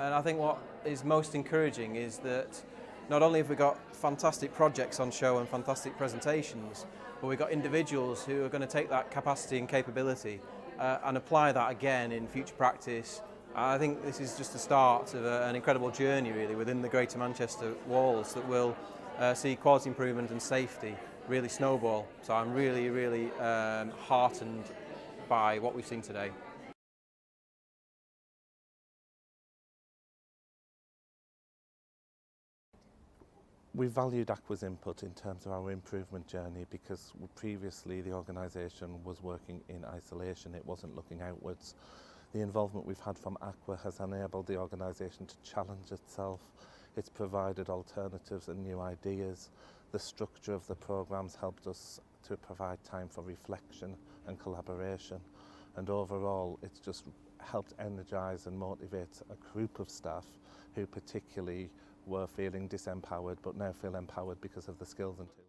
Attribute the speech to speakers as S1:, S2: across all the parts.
S1: And I think what is most encouraging is that not only have we got fantastic projects on show and fantastic presentations, but we've got individuals who are going to take that capacity and capability and apply that again in future practice. I think this is just the start of an incredible journey really within the Greater Manchester walls that will see quality improvement and safety really snowball. So I'm really heartened by what we've seen today.
S2: We valued Aqua's input in terms of our improvement journey because previously the organisation was working in isolation, it wasn't looking outwards. The involvement we've had from Aqua has enabled the organisation to challenge itself. It's provided alternatives and new ideas. The structure of the programmes helped us to provide time for reflection and collaboration. And overall, it's just helped energise and motivate a group of staff who particularly were feeling disempowered but now feel empowered because of the skills and tools.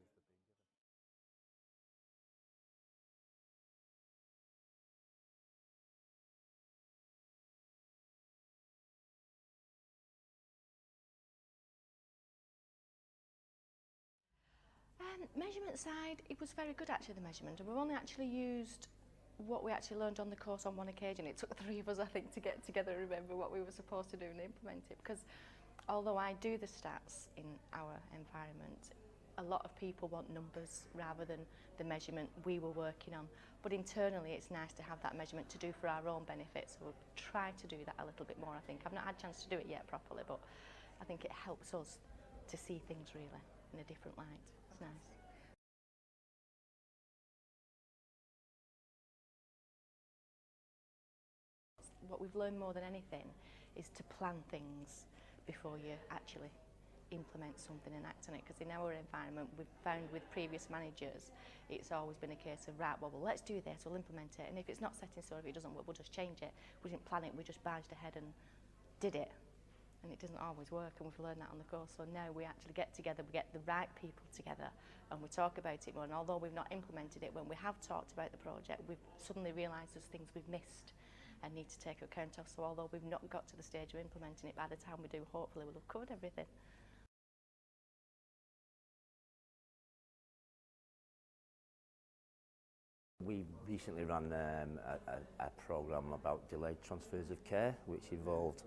S3: Measurement side, it was very good actually, the measurement, and we've only actually used what we actually learned on the course on one occasion. It took 3 of us, I think, to get together and remember what we were supposed to do and implement it, because although I do the stats in our environment, a lot of people want numbers rather than the measurement we were working on. But internally it's nice to have that measurement to do for our own benefit, so we'll try to do that a little bit more, I think. I've not had a chance to do it yet properly, but I think it helps us to see things really in a different light. It's nice. What we've learned more than anything is to plan things before you actually implement something and act on it, because in our environment we've found with previous managers it's always been a case of right, well let's do this, we'll implement it, and if it's not set in stone, if it doesn't work, we'll just change it. We didn't plan it, we just barged ahead and did it, and it doesn't always work, and we've learned that on the course. So now we actually get together, we get the right people together and we talk about it more, and although we've not implemented it, when we have talked about the project we've suddenly realised there's things we've missed and need to take account of. So although we've not got to the stage of implementing it, by the time we do, hopefully we'll have covered everything.
S4: We recently ran a programme about delayed transfers of care, which involved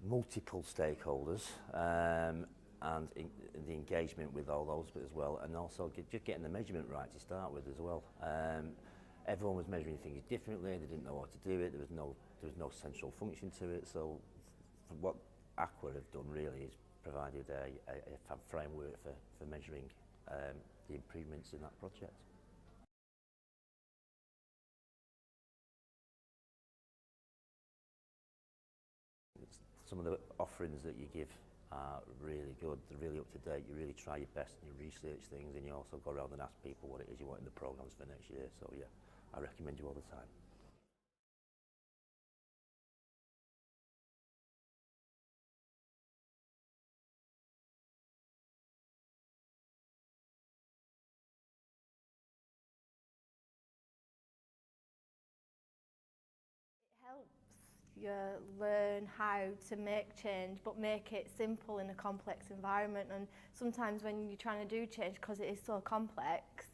S4: multiple stakeholders and the engagement with all those as well, and also just getting the measurement right to start with as well. Everyone was measuring things differently, they didn't know how to do it, there was no central function to it, so what Aqua have done really is provided a framework for measuring the improvements in that project. Some of the offerings that you give are really good, they're really up to date, you really try your best and you research things, and you also go around and ask people what it is you want in the programmes for next year. So yeah, I recommend you all the time.
S5: You learn how to make change, but make it simple in a complex environment. And sometimes when you're trying to do change, because it is so complex,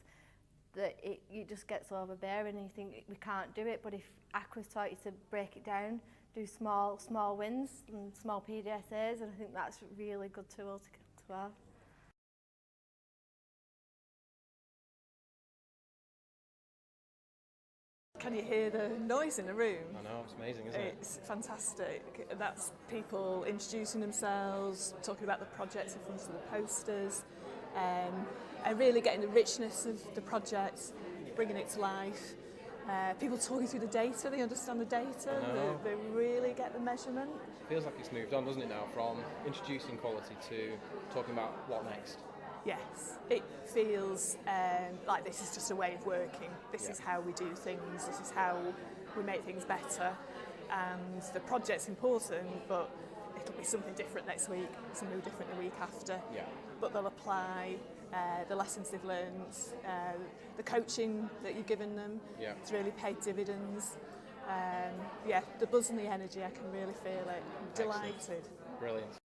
S5: that it just gets overbearing and you think we can't do it. But if Aqua's taught you to break it down, do small wins and small PDSAs, and I think that's a really good tool to have.
S6: Can you hear the noise in the room?
S1: I know, it's amazing, isn't it?
S6: It's fantastic. That's people introducing themselves, talking about the projects in front of the posters, and really getting the richness of the project, bringing it to life. People talking through the data, they understand the data, they really get the measurement.
S1: It feels like it's moved on, doesn't it now, from introducing quality to talking about what next?
S6: Yes, it feels like this is just a way of working. This is how we do things, this is how we make things better. And the project's important, but it'll be something different next week, something different the week after.
S1: Yeah.
S6: But they'll apply the lessons they've learned, the coaching that you've given them.
S1: Yeah.
S6: It's really paid dividends. Yeah, the buzz and the energy, I can really feel it. I'm delighted.
S7: Brilliant.